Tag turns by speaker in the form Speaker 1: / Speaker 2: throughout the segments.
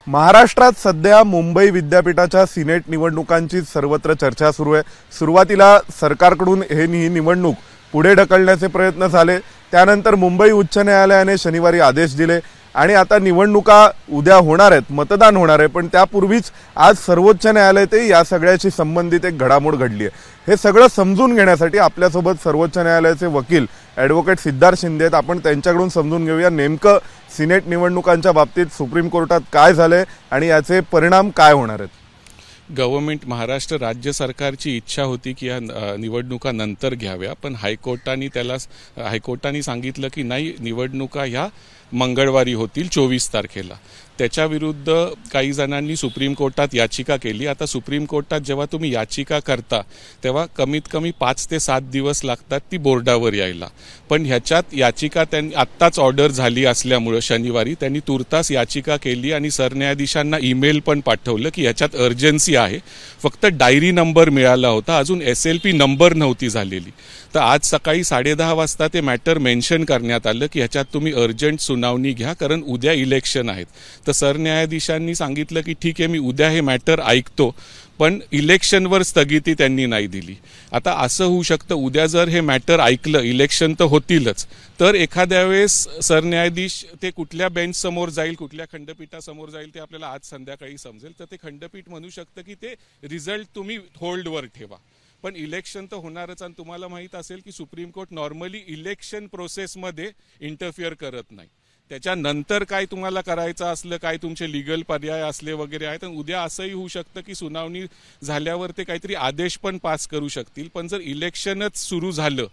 Speaker 1: महाराष्ट्रात सध्या मुंबई विद्यापीठाच्या सिनेट निवडणुकांची सर्वत्र चर्चा सुरू आहे। सुरुवातीला सरकारकडून ही निवडणूक पुढे ढकलण्याचे प्रयत्न झाले, त्यानंतर मुंबई उच्च न्यायालयाने शनिवारी आदेश दिले आणि आता निवडणुका उद्या होणार आहेत, मतदान होणार आहे। पण त्यापूर्वीच आज सर्वोच्च न्यायालयातही या सगळ्याशी संबंधित एक घडामोड घडली आहे। हे सगळं समजून घेण्यासाठी आपल्यासोबत सर्वोच्च न्यायालयाचे वकील ॲडव्होकेट सिद्धार्थ शिंदे आहेत। आपण त्यांच्याकडून समजून घेऊया नेमकं सिनेट निवडणुकांच्या बाबतीत सुप्रीम कोर्टात काय झालंय आणि याचे परिणाम काय होणार आहेत।
Speaker 2: गव्हर्नमेंट महाराष्ट्र राज्य सरकारची इच्छा होती की या निवडणुका नंतर घ्याव्या, पण हायकोर्टाने सांगितलं की नाही, निवडणुका ह्या मंगळवारी होतील 24 तारखेला। त्याच्या विरुद्ध काही जणांनी सुप्रीम कोर्टात याचिका केली। आता सुप्रीम कोर्टात जेव्हा तुम्ही याचिका करता तेव्हा कमीत कमी 5 ते 7 दिवस लागतात ती बोर्डावर यायला, पण ह्याच्यात याचिका त्यांनी आत्ताच ऑर्डर झाली असल्यामुळे शनिवारी त्यांनी तुर्तास याचिका केली आणि सरन्यायाधीशांना ईमेल पण पाठवलं की ह्याच्यात अर्जन्सी आहे। फक्त डायरी नंबर मिळाला होता, अजून SLP नंबर नव्हती झालेली। तर आज सकाळी 10:30 वाजता ते मॅटर मेन्शन करण्यात आलं की ह्याच्यात तुम्ही अर्जंट सुनावणी घ्या, कारण उद्या इलेक्शन आहेत। तर सरन्यायाधीशांनी सांगितलं की ठीक आहे, मी उद्या हे मॅटर ऐकतो, पण इलेक्शनवर स्थगिती त्यांनी नाही दिली। आता असं होऊ शकतं, उद्या जर हे मॅटर ऐकलं, इलेक्शन तर होतीलच, तर एखाद्या वेळेस सरन्यायाधीश ते कुठल्या बेंच समोर जाईल, कुठल्या खंडपीठासमोर जाईल ते आपल्याला आज संध्याकाळी समजेल। तर ते खंडपीठ म्हणू शकतं की ते रिझल्ट तुम्ही होल्डवर ठेवा, पण इलेक्शन तर होणारच। आणि तुम्हाला माहित असेल की सुप्रीम कोर्ट नॉर्मली इलेक्शन प्रोसेसमध्ये इंटरफिअर करत नाही। त्याच्यानंतर काय तुम्हाला करायचं असलं, काय तुमचे लीगल पर्याय असले वगैरे आहेत, आणि उद्या असंही होऊ शकतं की सुनावणी झाल्यावर ते काहीतरी आदेश पण पास करू शकतील। पण जर इलेक्शनच सुरू झालं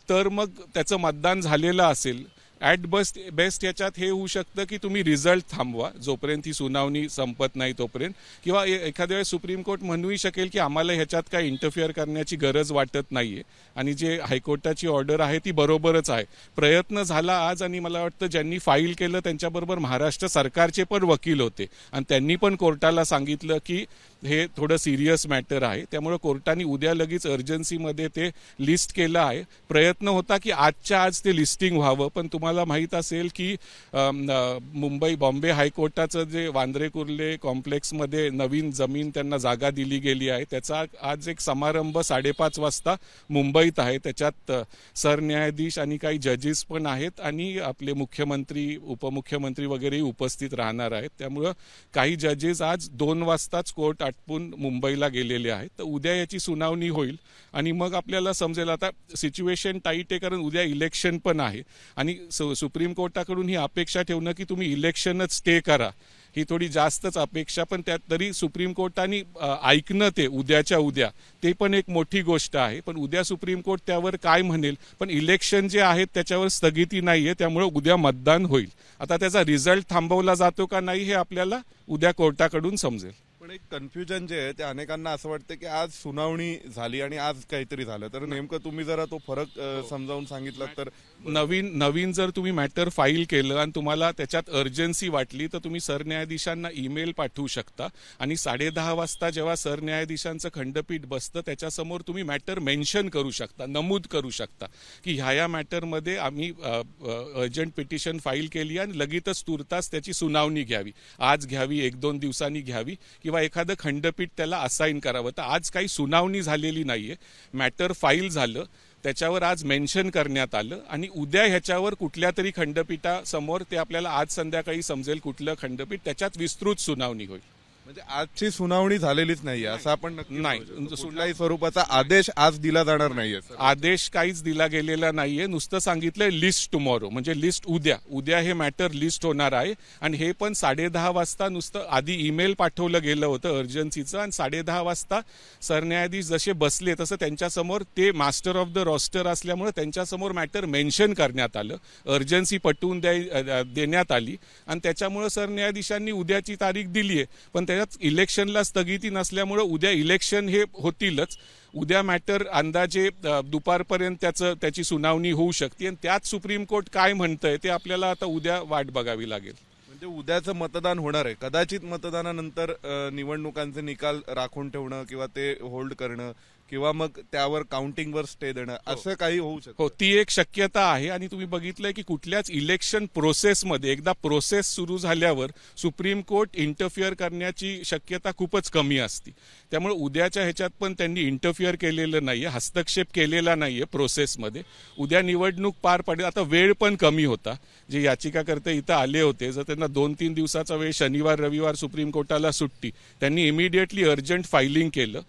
Speaker 2: तर मग त्याचं मतदान झालेलं असेल, ॲट बेस्ट याच्यात हे होऊ शकतं की तुम्ही रिझल्ट थांबवा जोपर्यंत ही सुनावणी संपत नाही तोपर्यंत, किंवा एखाद्या वेळेस सुप्रीम कोर्ट म्हणूही शकेल की आम्हाला ह्याच्यात काय इंटरफिअर करण्याची गरज वाटत नाहीये आणि जे हायकोर्टाची ऑर्डर आहे ती बरोबरच आहे। प्रयत्न झाला आज, आणि मला वाटतं ज्यांनी फाईल केलं त्यांच्याबरोबर महाराष्ट्र सरकारचे पण वकील होते आणि त्यांनी पण कोर्टाला सांगितलं की हे थोडं सिरियस मॅटर आहे, त्यामुळे कोर्टाने उद्या लगेच अर्जन्सीमध्ये ते लिस्ट केलं आहे। प्रयत्न होता की आजच्या आज ते लिस्टिंग व्हावं, पण तुम्हाला माहीत असेल की बॉम्बे हायकोर्टाचं जे वांद्रे कुर्ले कॉम्प्लेक्समध्ये नवीन जमीन त्यांना जागा दिली गेली आहे, त्याचा आज एक समारंभ 5:30 वाजता मुंबईत आहे। त्याच्यात सरन्यायाधीश आणि काही जजेस पण आहेत आणि आपले मुख्यमंत्री उपमुख्यमंत्री वगैरेही उपस्थित राहणार आहेत। त्यामुळं काही जजेस आज 2 वाजताच कोर्ट आटपून मुंबईला गेलेले आहेत। तर उद्या याची सुनावणी होईल आणि मग आपल्याला समजेल। आता सिच्युएशन टाईट आहे, कारण उद्या इलेक्शन पण आहे आणि सुप्रीम कोर्टाकडून ही अपेक्षा ठेवणं की तुम्ही इलेक्शनच स्टे करा, ही थोडी जास्तच अपेक्षा। पण त्यात तरी सुप्रीम कोर्टाने ऐकणं ते उद्याच्या उद्या, ते पण एक मोठी गोष्ट आहे। पण उद्या सुप्रीम कोर्ट त्यावर काय म्हणेल, पण इलेक्शन जे आहेत त्याच्यावर स्थगिती नाहीये, त्यामुळे उद्या मतदान होईल। आता त्याचा रिझल्ट थांबवला जातो का नाही हे आपल्याला उद्या कोर्टाकडून समजेल।
Speaker 1: पण एक कन्फ्युजन जे आहे ते अनेकांना असं वाटतं की आज सुनावणी झाली आणि आज काहीतरी झालं, तर नेमकं तुम्ही जरा तो फरक समजावून सांगितलं तर।
Speaker 2: नवीन जर तुम्ही मॅटर फाईल केलं आणि तुम्हाला त्याच्यात अर्जन्सी वाटली तर तुम्ही सरन्यायाधीशांना ईमेल पाठवू शकता आणि 10:30 वाजता जेव्हा सरन्यायाधीशांचं खंडपीठ बसतं त्याच्यासमोर तुम्ही मॅटर मेन्शन करू शकता, नमूद करू शकता की ह्या मॅटरमध्ये आम्ही अर्जंट पिटिशन फाईल केली आणि लगेचच तुर्तास त्याची सुनावणी घ्यावी, आज घ्यावी, 1-2 दिवसांनी घ्यावी, किंवा एखादं खंडपीठ त्याला असाइन करावं। तर आज काही सुनावणी झालेली नाहीये, मॅटर फाईल झालं, त्याच्यावर आज मेन्शन करण्यात आलं आणि उद्या ह्याच्यावर कुठल्या तरी खंडपीठासमोर ते आपल्याला आज संध्याकाळी समजेल कुठलं खंडपीठ, त्याच्यात विस्तृत सुनावणी होईल।
Speaker 1: म्हणजे आजची सुनावणी झालेलीच नाहीये असं आपण नाही, कुठल्याही स्वरूपाचा आदेश आज दिला जाणार नाहीये।
Speaker 2: आदेश काहीच दिला गेलेला नाहीये, नुसतं सांगितलंय लिस्ट टुमॉरो, म्हणजे लिस्ट उद्या हे मॅटर लिस्ट होणार आहे। आणि हे पण 10:30 वाजता नुसतं आधी ईमेल पाठवलं गेलं होतं अर्जन्सीचं, आणि 10:30 वाजता सरन्यायाधीश जसे बसले तसं त्यांच्यासमोर ते मास्टर ऑफ द रोस्टर असल्यामुळे त्यांच्यासमोर मॅटर मेन्शन करण्यात आलं, अर्जन्सी पटवून देण्यात आली आणि त्याच्यामुळे सरन्यायाधीशांनी उद्याची तारीख दिली आहे। पण इलेक्शनला स्थगिती नसल्यामुळे उद्या इलेक्शन हे होतीलच। उद्या मॅटर अंदाजे दुपारपर्यंत त्याची सुनावणी होऊ शकते आणि त्यात सुप्रीम कोर्ट काय म्हणतंय ते आपल्याला आता उद्या वाट बघावी लागेल।
Speaker 1: म्हणजे उद्याचं मतदान होणार आहे, कदाचित मतदानानंतर निवडणुकांचे निकाल राखून ठेवणं किंवा ते होल्ड करणं किंवा मग त्यावर काउंटिंगवर स्टे देणं असं काही होऊ शकतं?
Speaker 2: हो, ती एक शक्यता आहे आणि तुम्ही बघितलंय की कुठल्याच इलेक्शन प्रोसेसमध्ये एकदा प्रोसेस सुरू झाल्यावर सुप्रीम कोर्ट इंटरफिअर करण्याची शक्यता खूपच कमी असते. त्यामुळे उद्याच्या ह्याच्यात पण त्यांनी इंटरफिअर केलेलं नाहीये, हस्तक्षेप केलेला नाहीये प्रोसेसमध्ये. उद्या निवडणूक पार पडेल. आता वेळ पण कमी होता. जे याचिकाकर्ते इथं आले होते, जर त्यांना 2-3 दिवसाचा वेळ, शनिवार रविवार सुप्रीम कोर्टाला सुट्टी, त्यांनी इमिडिएटली अर्जंट फायलिंग केलं.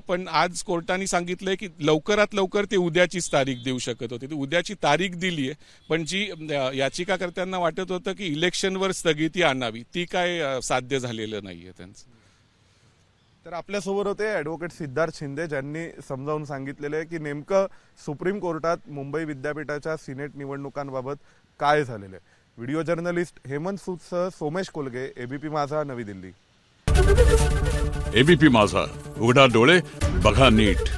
Speaker 2: पण आज कोर्टाने सांगितलंय की लवकरात लवकर ते उद्याचीच तारीख देऊ शकत होते. ती उद्याची तारीख दिली आहे, पण जी याचिकाकर्त्यांना वाटत होतं की इलेक्शनवर स्थगिती आणावी, ती काय साध्य झालेलं नाहीये त्यांचं.
Speaker 1: तर आपल्यासोबत होते ॲडव्होकेट सिद्धार्थ शिंदे, ज्यांनी समजावून सांगितलेलं आहे की नेमकं सुप्रीम कोर्टात मुंबई विद्यापीठाच्या सिनेट निवडणुकांबाबत काय झालेलं आहे. व्हिडिओ जर्नलिस्ट हेमंत सूदसह सोमेश कोलगे, एबीपी माझा, नवी दिल्ली.
Speaker 3: एबीपी माझा, उघडा डोळे बघा नीट.